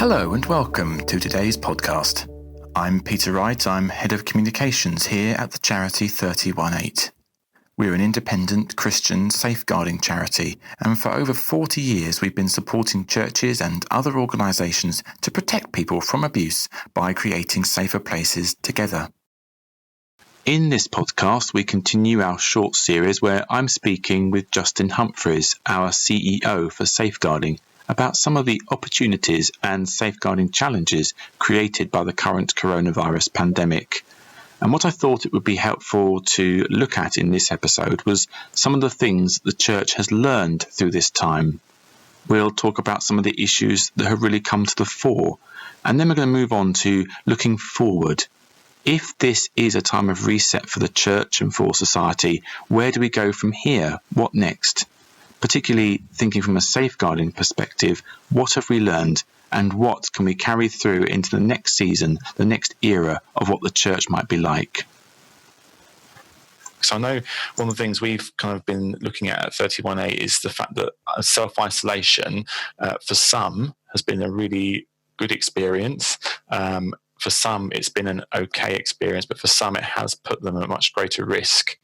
Hello and welcome to today's podcast. I'm Peter Wright, I'm Head of Communications here at the charity 318. We're an independent Christian safeguarding charity, and for over 40 years we've been supporting churches and other organisations to protect people from abuse by creating safer places together. In this podcast, we continue our short series where I'm speaking with Justin Humphreys, our CEO for Safeguarding, about some of the opportunities and safeguarding challenges created by the current coronavirus pandemic. And what I thought it would be helpful to look at in this episode was some of the things the church has learned through this time. We'll talk about some of the issues that have really come to the fore, and then we're going to move on to looking forward. If this is a time of reset for the church and for society, where do we go from here? What next? Particularly thinking from a safeguarding perspective, what have we learned and what can we carry through into the next season, the next era of what the church might be like? So I know one of the things we've kind of been looking at 318 is the fact that self-isolation for some has been a really good experience. For some, it's been an okay experience, but for some, it has put them at much greater risk.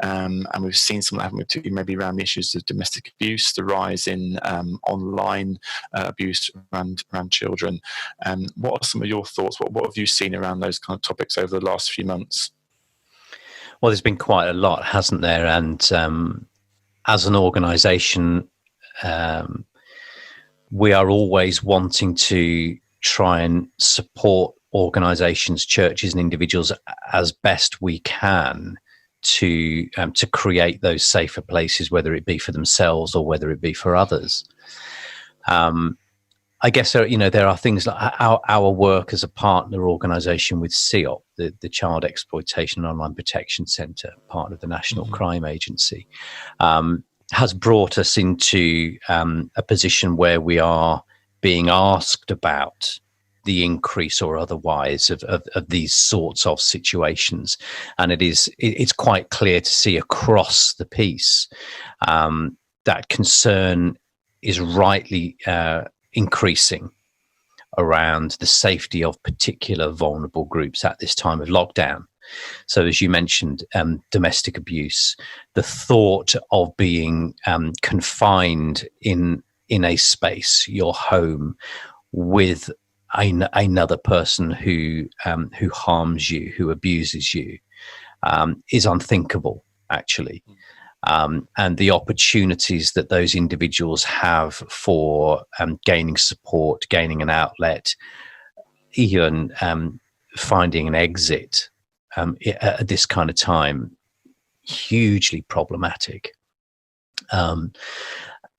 And we've seen some of that happen maybe around the issues of domestic abuse, the rise in online abuse around children. What are some of your thoughts? What have you seen around those kind of topics over the last few months? Well, there's been quite a lot, hasn't there? And as an organisation, we are always wanting to try and support organisations, churches and individuals as best we can to create those safer places, whether it be for themselves or whether it be for others. I guess there are things like our work as a partner organisation with CEOP, the Child Exploitation and Online Protection Centre, part of the National Crime Agency, has brought us into a position where we are being asked about the increase or otherwise of these sorts of situations. And it's quite clear to see across the piece that concern is rightly increasing around the safety of particular vulnerable groups at this time of lockdown. So as you mentioned, domestic abuse, the thought of being confined in a space, your home, with another person who harms you, who abuses you, is unthinkable, actually. And the opportunities that those individuals have for gaining support, gaining an outlet, even finding an exit at this kind of time, hugely problematic. And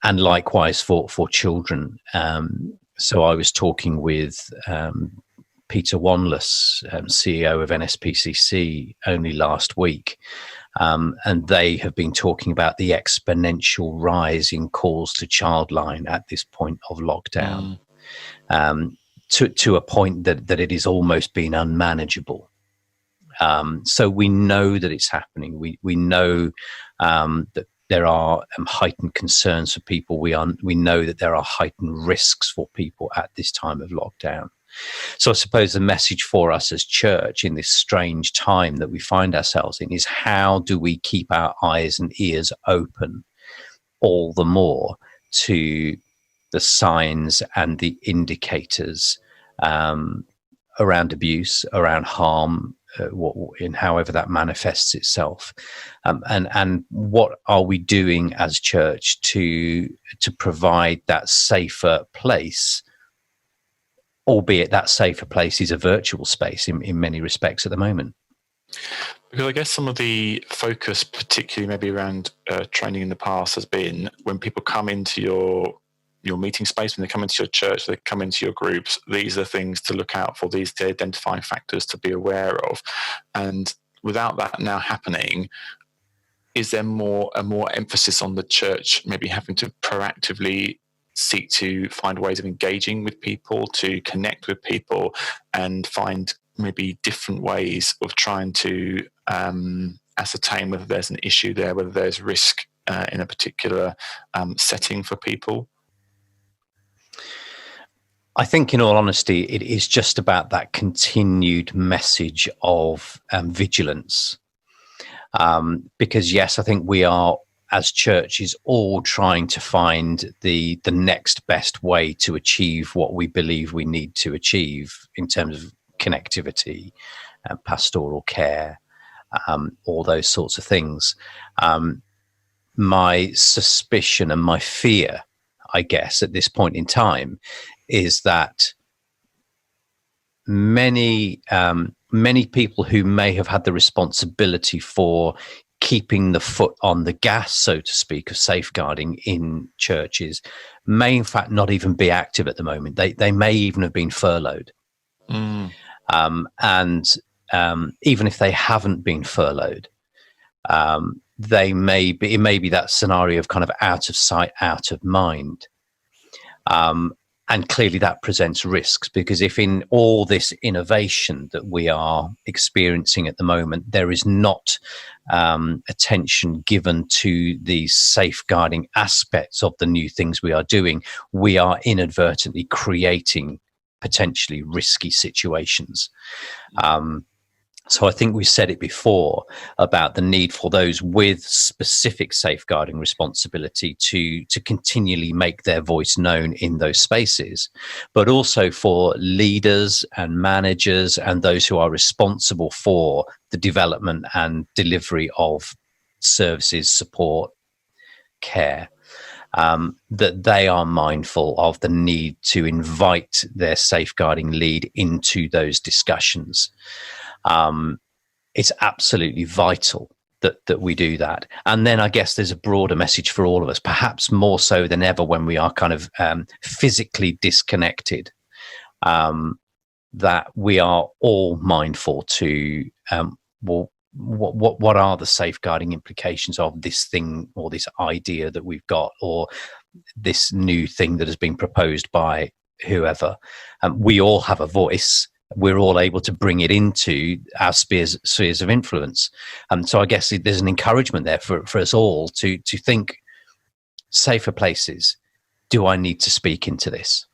likewise for children. So I was talking with Peter Wanless, CEO of NSPCC, only last week, and they have been talking about the exponential rise in calls to Childline at this point of lockdown, to a point that it is almost been unmanageable. So we know that it's happening. We know that there are heightened concerns for people. We know that there are heightened risks for people at this time of lockdown. So I suppose the message for us as church in this strange time that we find ourselves in is, how do we keep our eyes and ears open all the more to the signs and the indicators around abuse, around harm, in however that manifests itself, and what are we doing as church to provide that safer place, albeit that safer place is a virtual space in many respects at the moment. Because I guess some of the focus, particularly maybe around training in the past, has been when people come into your meeting space, when they come into your church, they come into your groups, these are things to look out for, these are the identifying factors to be aware of. And without that now happening, is there a more emphasis on the church maybe having to proactively seek to find ways of engaging with people, to connect with people, and find maybe different ways of trying to ascertain whether there's an issue there, whether there's risk in a particular setting for people? I think, in all honesty, it is just about that continued message of vigilance. Because, yes, I think we are, as churches, all trying to find the next best way to achieve what we believe we need to achieve in terms of connectivity, pastoral care, all those sorts of things. My suspicion and my fear, I guess, at this point in time, is that many people who may have had the responsibility for keeping the foot on the gas, so to speak, of safeguarding in churches may in fact not even be active at the moment. They may even have been furloughed. And even if they haven't been furloughed, it may be that scenario of kind of out of sight, out of mind. And clearly that presents risks, because if in all this innovation that we are experiencing at the moment, there is not attention given to the safeguarding aspects of the new things we are doing, we are inadvertently creating potentially risky situations. So I think we said it before about the need for those with specific safeguarding responsibility to continually make their voice known in those spaces, but also for leaders and managers and those who are responsible for the development and delivery of services, support, care, that they are mindful of the need to invite their safeguarding lead into those discussions. It's absolutely vital that we do that. And then I guess there's a broader message for all of us, perhaps more so than ever when we are kind of physically disconnected, that we are all mindful to, what are the safeguarding implications of this thing or this idea that we've got, or this new thing that has been proposed by whoever. We all have a voice. We're all able to bring it into our spheres of influence. So I guess there's an encouragement there for us all to think, safer places. Do I need to speak into this?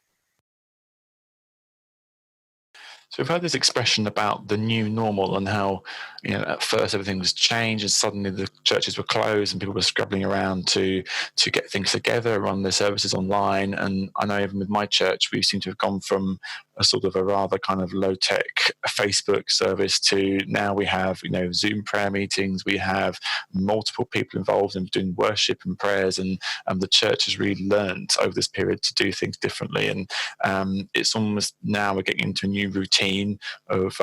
So we've heard this expression about the new normal and how, at first everything was changed and suddenly the churches were closed and people were scrabbling around to get things together, run their services online. And I know even with my church, we seem to have gone from a sort of a rather kind of low-tech Facebook service to now we have, Zoom prayer meetings. We have multiple people involved in doing worship and prayers, and the church has really learned over this period to do things differently. And it's almost now we're getting into a new routine of,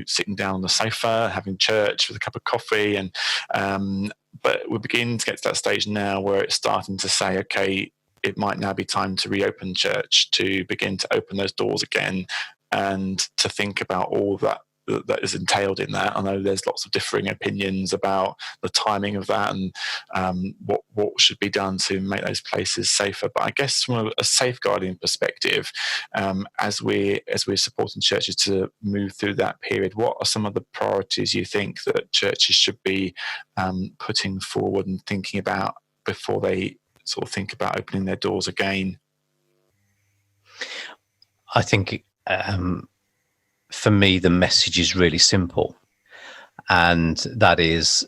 sitting down on the sofa, having church with a cup of coffee, and but we're beginning to get to that stage now where it's starting to say, okay, it might now be time to reopen church, to begin to open those doors again, and to think about all that is entailed in that. I know there's lots of differing opinions about the timing of that and what should be done to make those places safer. But I guess from a safeguarding perspective, as we're supporting churches to move through that period, what are some of the priorities you think that churches should be putting forward and thinking about before they sort of think about opening their doors again? I think for me, the message is really simple, and that is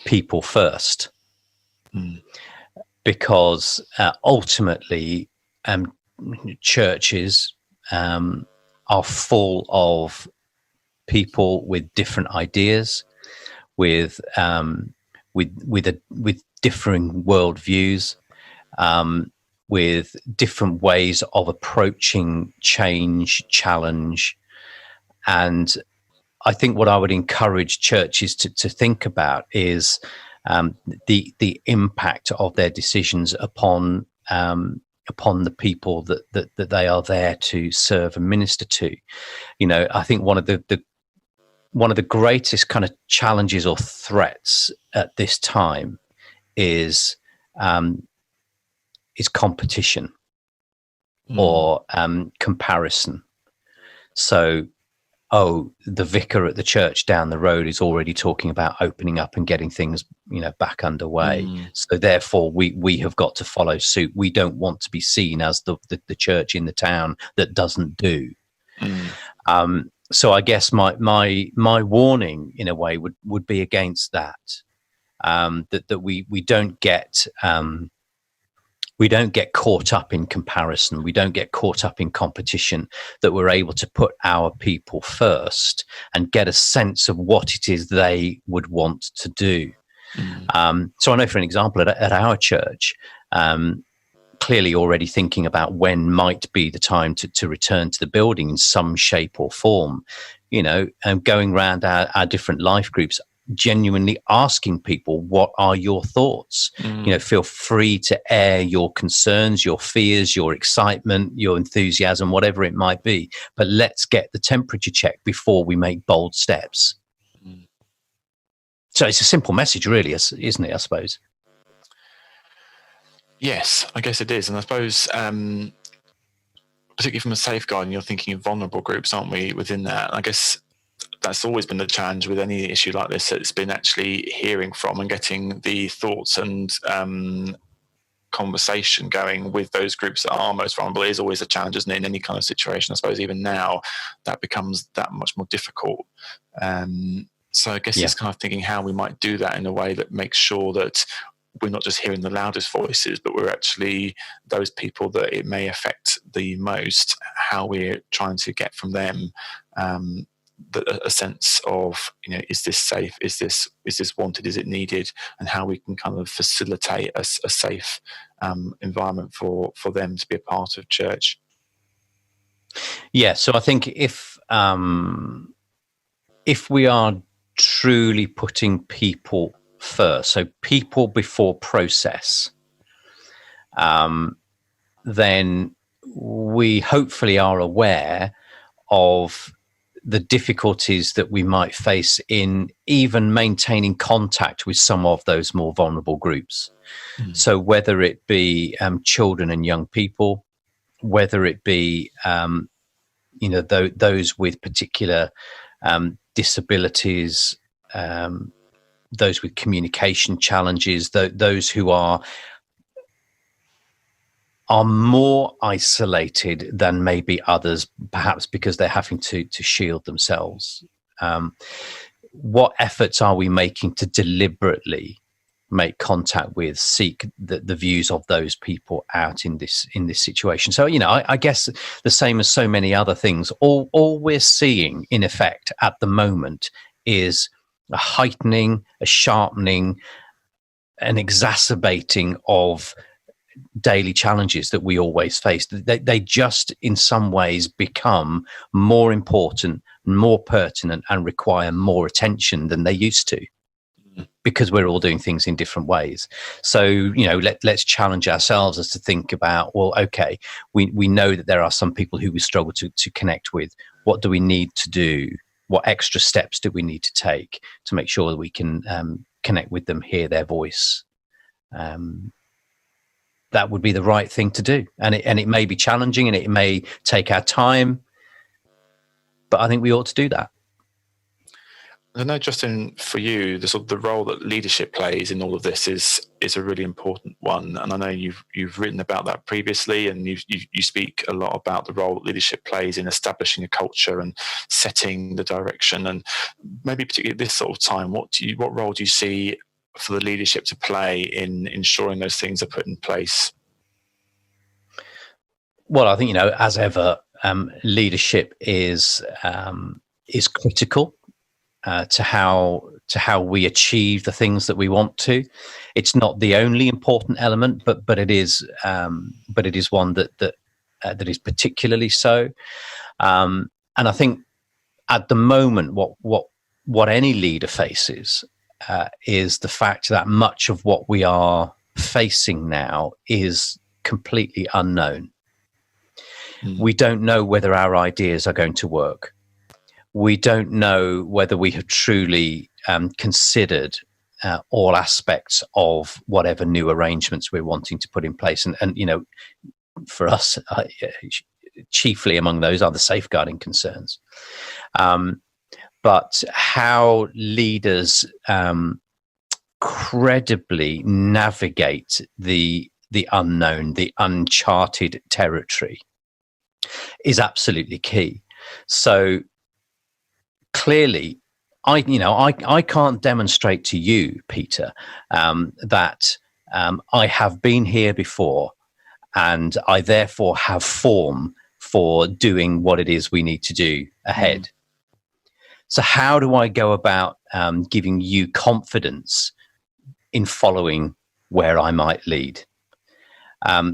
people first. Because ultimately, churches are full of people with different ideas, with differing worldviews, with different ways of approaching change, challenge. And I think what I would encourage churches to think about is the impact of their decisions upon the people that they are there to serve and minister to. I think one of the greatest kind of challenges or threats at this time is competition or comparison. So oh, the vicar at the church down the road is already talking about opening up and getting things, back underway. So therefore we have got to follow suit. We don't want to be seen as the church in the town that doesn't do. So I guess my warning in a way would be against that. That we don't get caught up in comparison. We don't get caught up in competition, that we're able to put our people first and get a sense of what it is they would want to do. So I know, for an example, at our church, clearly already thinking about when might be the time to return to the building in some shape or form, and going around our different life groups, genuinely asking people, what are your thoughts? Feel free to air your concerns, your fears, your excitement, your enthusiasm, whatever it might be, but let's get the temperature check before we make bold steps. So it's a simple message, really, isn't it, I suppose? Yes, I guess it is. And I suppose particularly from a safeguarding, you're thinking of vulnerable groups, aren't we, within that? I guess that's always been the challenge with any issue like this. It's been actually hearing from and getting the thoughts and conversation going with those groups that are most vulnerable is always a challenge, isn't it? In any kind of situation, I suppose even now that becomes that much more difficult. So I guess it's kind of thinking how we might do that in a way that makes sure that we're not just hearing the loudest voices, but we're actually those people that it may affect the most, how we're trying to get from them a sense of, is this safe? Is this wanted? Is it needed? And how we can kind of facilitate a safe environment for them to be a part of church. Yeah. So I think if we are truly putting people first, so people before process, then we hopefully are aware of the difficulties that we might face in even maintaining contact with some of those more vulnerable groups. So whether it be children and young people, whether it be those with particular disabilities, those with communication challenges, those who are more isolated than maybe others, perhaps because they're having to shield themselves. What efforts are we making to deliberately make contact with, seek the views of those people out in this situation? So, I guess the same as so many other things, all we're seeing in effect at the moment is a heightening, a sharpening, an exacerbating of daily challenges that we always face. They just in some ways become more important, more pertinent, and require more attention than they used to, because we're all doing things in different ways. So let's challenge ourselves as to think about, well, okay, we know that there are some people who we struggle to connect with. What do we need to do? What extra steps do we need to take to make sure that we can connect with them, hear their voice? That would be the right thing to do. And it may be challenging and it may take our time, but I think we ought to do that. I know, Justin, for you, the role that leadership plays in all of this is a really important one. And I know you've written about that previously, and you speak a lot about the role that leadership plays in establishing a culture and setting the direction. And maybe particularly at this sort of time, what role do you see for the leadership to play in ensuring those things are put in place? Well, I think, as ever, leadership is critical to how we achieve the things that we want to. It's not the only important element, but it is one that is particularly so. And I think at the moment, what any leader faces is the fact that much of what we are facing now is completely unknown. We don't know whether our ideas are going to work. We don't know whether we have truly considered all aspects of whatever new arrangements we're wanting to put in place. And for us, chiefly among those are the safeguarding concerns. But how leaders credibly navigate the unknown, the uncharted territory, is absolutely key. So clearly, I can't demonstrate to you, Peter, that I have been here before, and I therefore have form for doing what it is we need to do ahead. So how do I go about giving you confidence in following where I might lead?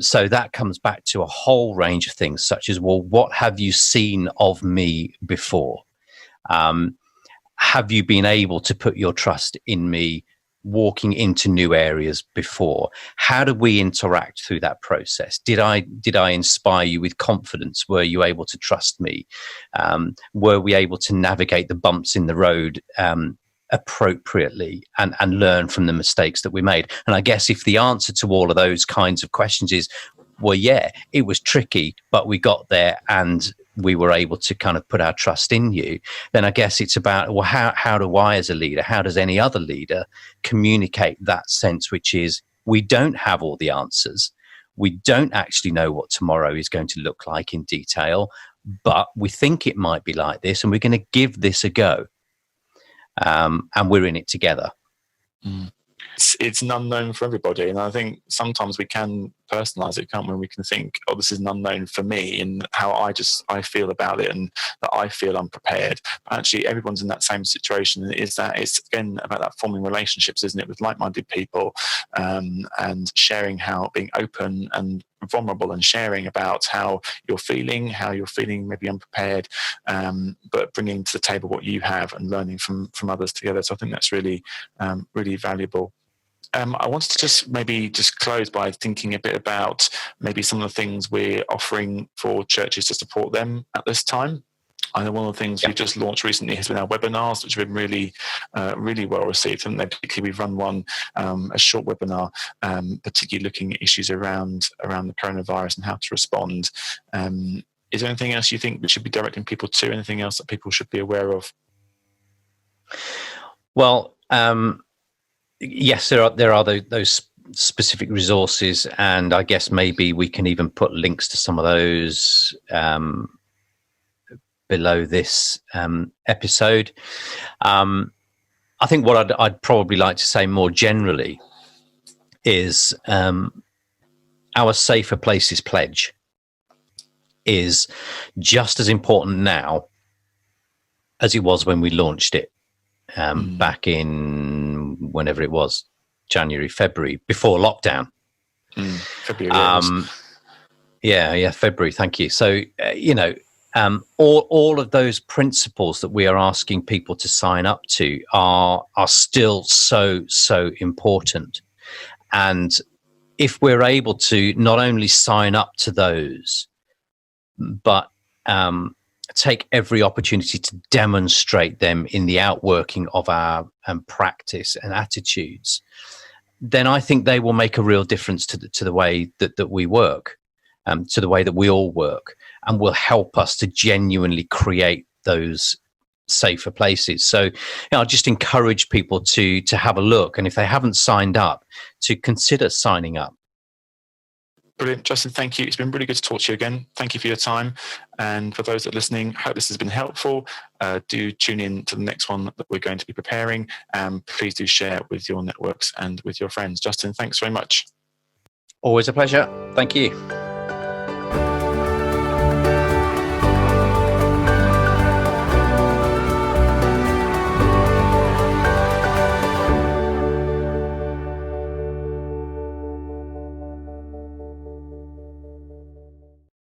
So that comes back to a whole range of things, such as, well, what have you seen of me before? Have you been able to put your trust in me walking into new areas before? How do we interact through that process? Did I inspire you with confidence? Were you able to trust me? Were we able to navigate the bumps in the road appropriately and learn from the mistakes that we made? And I guess if the answer to all of those kinds of questions is, well, yeah, it was tricky, but we got there and we were able to kind of put our trust in you, then I guess it's about, well, how do I as a leader, how does any other leader communicate that sense, which is, we don't have all the answers. We don't actually know what tomorrow is going to look like in detail, but we think it might be like this, and we're going to give this a go. And we're in it together. It's an unknown for everybody, and I think sometimes we can personalize it, can't we? We can think, oh, this is an unknown for me, and how I feel about it, and that I feel unprepared. But actually, everyone's in that same situation. And it's again about that forming relationships, isn't it, with like-minded people, and sharing, how being open and vulnerable, and sharing about how you're feeling maybe unprepared, but bringing to the table what you have and learning from others together. So I think that's really really valuable. I wanted to just close by thinking a bit about maybe some of the things we're offering for churches to support them at this time. I know one of the things we've just launched recently has been our webinars, which have been really, really well received. And particularly, we've run one, a short webinar, particularly looking at issues around the coronavirus and how to respond. Is there anything else you think we should be directing people to? Anything else that people should be aware of? Well, yes, there are those specific resources, and I guess maybe we can even put links to some of those below this episode. I think what I'd probably like to say more generally is our Safer Places pledge is just as important now as it was when we launched it back in whenever it was, January, February, before lockdown. February. Yeah, February. Thank you. So, all of those principles that we are asking people to sign up to are still so important. And if we're able to not only sign up to those, but take every opportunity to demonstrate them in the outworking of our practice and attitudes, then I think they will make a real difference to the way that we work, to the way that we all work, and will help us to genuinely create those safer places. So I'll just encourage people to have a look, and if they haven't signed up, to consider signing up. Brilliant. Justin, thank you. It's been really good to talk to you again. Thank you for your time. And for those that are listening, hope this has been helpful. Do tune in to the next one that we're going to be preparing. Please do share with your networks and with your friends. Justin, thanks very much. Always a pleasure. Thank you.